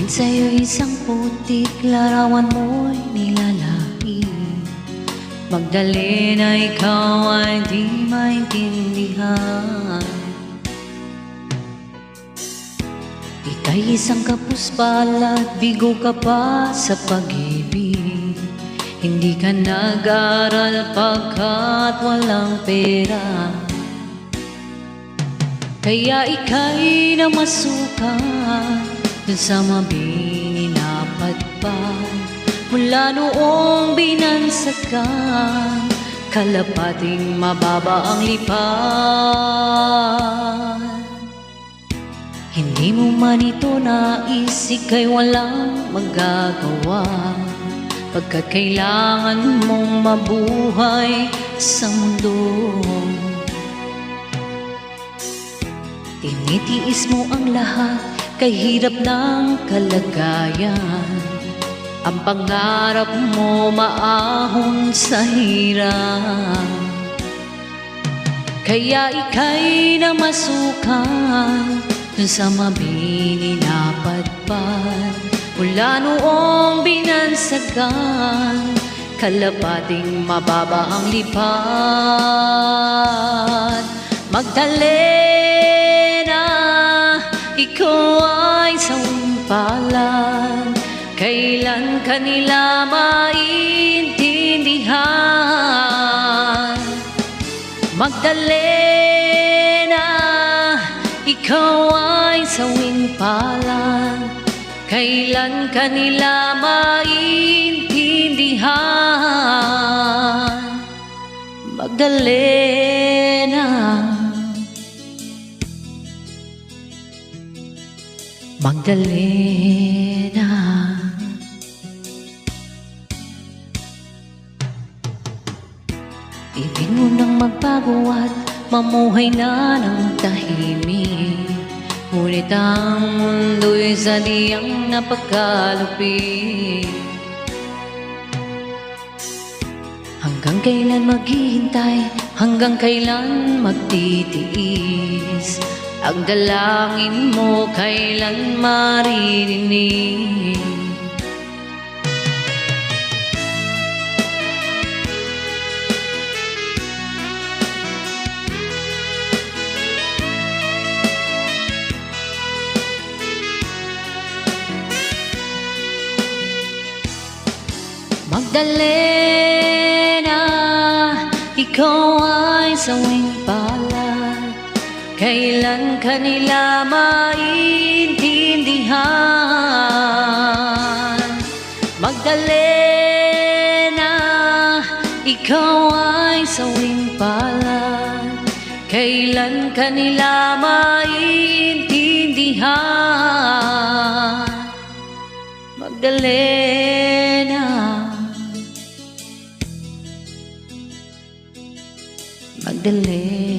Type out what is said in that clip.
Tingin sa'yo isang putik, larawan mo'y nilalaki. Magdalena, ikaw ay di maintindihan. Ika'y isang kapus palad, bigo ka pa sa pag-ibig. Hindi ka nag-aral pagkat walang pera, kaya ika'y namasukan dun sa mabini na padpad. Mula noong binansagan, kalapating mababa ang lipad. Hindi mo man ito nais, ika'y walang magagawa, pagkat kailangan mong mabuhay sa mundo. Tinitiis mo ang lahat, kay hirap ng kalagayan. Ang pangarap mo maahon sa hirap, kaya ika'y namasukan dun sa mabini na padpad. Mula noong binansagan, kalapating mababa ang lipad. Magdalena, ikaw ay sawing palad, kailan ka nila maintindihan? Magdalena, ikaw ay sawing palad, kailan ka nila maintindihan? Magdalena, Magdalena. Ibig mo nang magbago at mamuhay na ng tahimik, ngunit ang mundo'y sadyang napagkalupit. Hanggang kailan maghihintay, hanggang kailan magtitiis? Ang dalangin mo kailan maririnig? Magdalena, ikaw ay sawing palad, kailan ka nila maintindihan? Magdalena, ikaw ay sawing palad, kailan ka nila maintindihan? Magdalena, Magdalena.